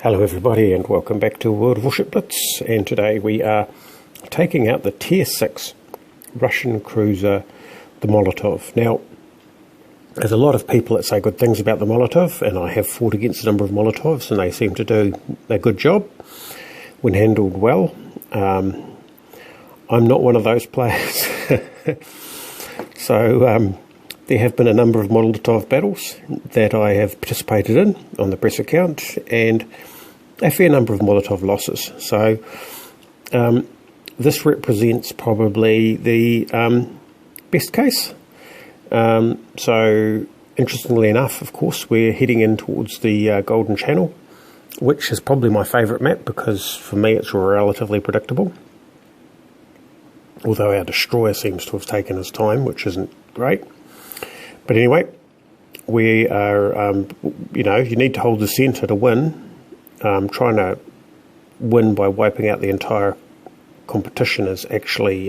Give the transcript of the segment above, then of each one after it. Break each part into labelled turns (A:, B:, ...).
A: Hello everybody and welcome back to World of Warship Blitz, and today we are taking out the Tier 6 Russian cruiser, the Molotov. Now, there's a lot of people that say good things about the Molotov, and I have fought against a number of Molotovs and they seem to do a good job when handled well. I'm not one of those players. So there have been a number of Molotov battles that I have participated in on the press account, and a fair number of Molotov losses. So this represents probably the best case. So interestingly enough, of course, we're heading in towards the Golden Channel, which is probably my favourite map because for me it's relatively predictable. Although our destroyer seems to have taken his time, which isn't great. But anyway, we are, you need to hold the centre to win. Trying to win by wiping out the entire competition is actually,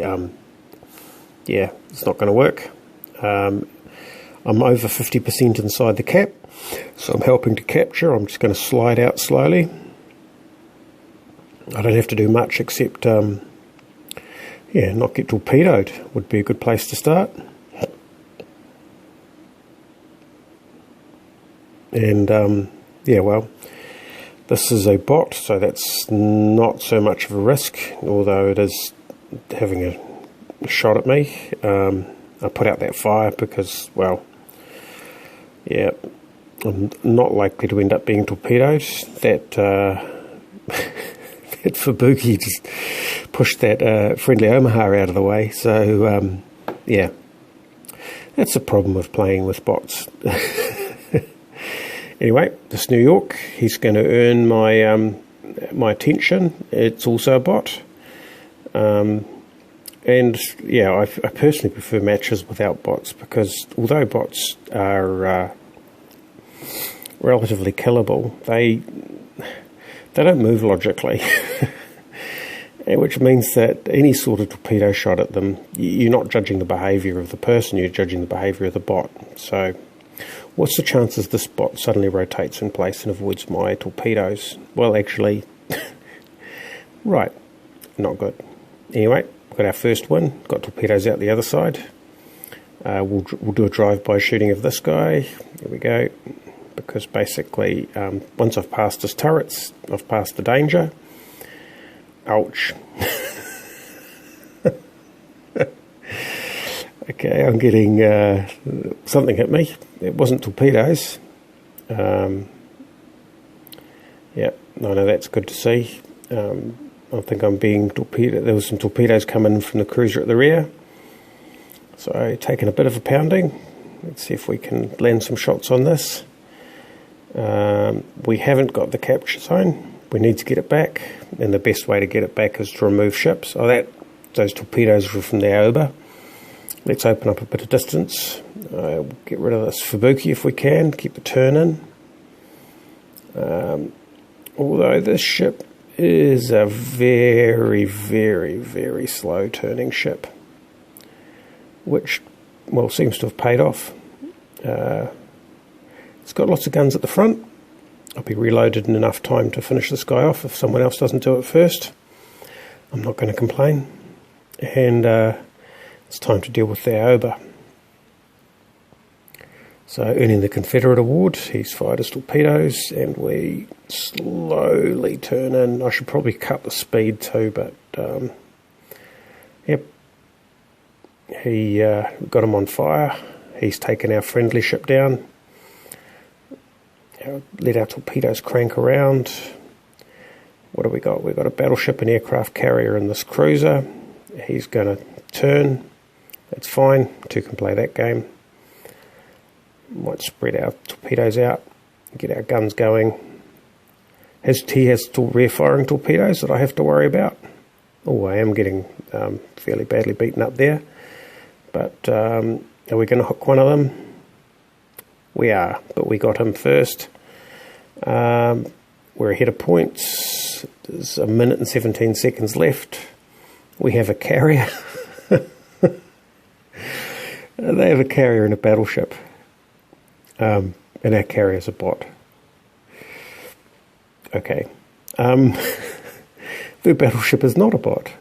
A: it's not going to work. I'm over 50% inside the cap, so I'm helping to capture. I'm just going to slide out slowly. I don't have to do much except, not get torpedoed would be a good place to start. And, well, this is a bot, so that's not so much of a risk, although it is having a shot at me. I put out that fire because, well, yeah, I'm not likely to end up being torpedoed. That that Fubuki just pushed that friendly Omaha out of the way, so, that's the problem with playing with bots. Anyway, this New York, he's going to earn my my attention. It's also a bot. I personally prefer matches without bots because although bots are relatively killable, they don't move logically, which means that any sort of torpedo shot at them, you're not judging the behaviour of the person, you're judging the behaviour of the bot. So what's the chances this bot suddenly rotates in place and avoids my torpedoes? Well, actually, right, not good. Anyway, we've got our first win, got torpedoes out the other side. We'll do a drive-by shooting of this guy. There we go. Because basically, once I've passed his turrets, I've passed the danger. Ouch. Okay, I'm getting something hit me. It wasn't torpedoes. No, that's good to see. I think I'm being torpedoed. There was some torpedoes coming from the cruiser at the rear. So taking a bit of a pounding. Let's see if we can land some shots on this. We haven't got the capture zone. We need to get it back, and the best way to get it back is to remove ships. Those torpedoes were from the Aoba. Let's open up a bit of distance. We'll get rid of this Fubuki if we can, keep the turn in. Although this ship is a very, very, very slow turning ship, which, well, seems to have paid off. It's got lots of guns at the front. I'll be reloaded in enough time to finish this guy off if someone else doesn't do it first. I'm not going to complain. And it's time to deal with the Aoba. So earning the Confederate Award, he's fired his torpedoes and we slowly turn in. I should probably cut the speed too, but yep. He got him on fire. He's taken our friendly ship down. Let our torpedoes crank around. What do we got? We've got a battleship and aircraft carrier in this cruiser. He's going to turn. That's fine. Two can play that game. Might spread our torpedoes out, get our guns going. He has rear firing torpedoes that I have to worry about. Oh, I am getting fairly badly beaten up there. But are we going to hook one of them? We are, but we got him first. We're ahead of points. There's 1 minute and 17 seconds left. We have a carrier. They have a carrier and a battleship. And our carrier's a bot. Okay. The battleship is not a bot.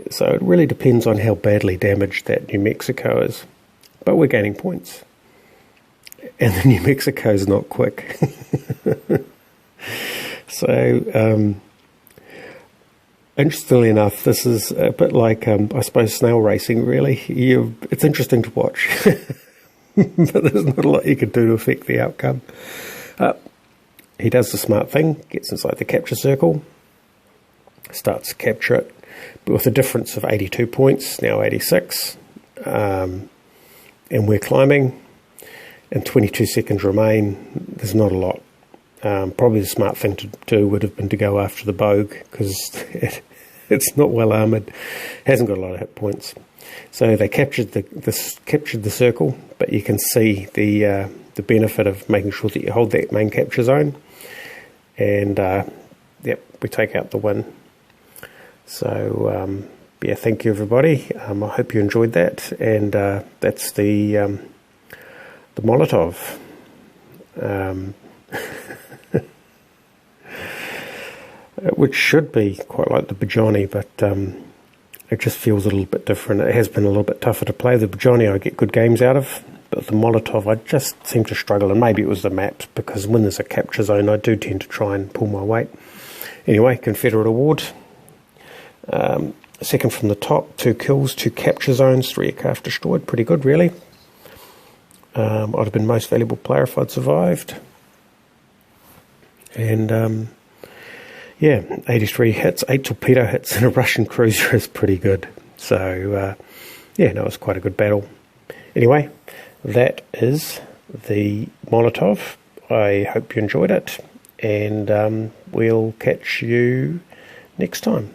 A: So it really depends on how badly damaged that New Mexico is. But we're gaining points. And the New Mexico is not quick. So, interestingly enough, this is a bit like, I suppose, snail racing, really. It's interesting to watch. But there's not a lot you can do to affect the outcome. He does the smart thing, gets inside the capture circle, starts to capture it, but with a difference of 82 points, now 86. And we're climbing, and 22 seconds remain. There's not a lot. Probably the smart thing to do would have been to go after the Bogue, because it's not well armoured, hasn't got a lot of hit points. So they captured the circle, but you can see the benefit of making sure that you hold that main capture zone, and yep, we take out the win. So yeah, thank you everybody. I hope you enjoyed that, and that's the Molotov. Which should be quite like the Bajani, but it just feels a little bit different. It has been a little bit tougher to play. The Bajani I get good games out of, but the Molotov I just seem to struggle, and maybe it was the maps, because when there's a capture zone I do tend to try and pull my weight. Anyway, Confederate Award. Second from the top, 2 kills, 2 capture zones, 3 aircraft destroyed. Pretty good, really. I'd have been most valuable player if I'd survived. And yeah, 83 hits, 8 torpedo hits in a Russian cruiser is pretty good. So yeah, no, it was quite a good battle. Anyway, that is the Molotov. I hope you enjoyed it, and we'll catch you next time.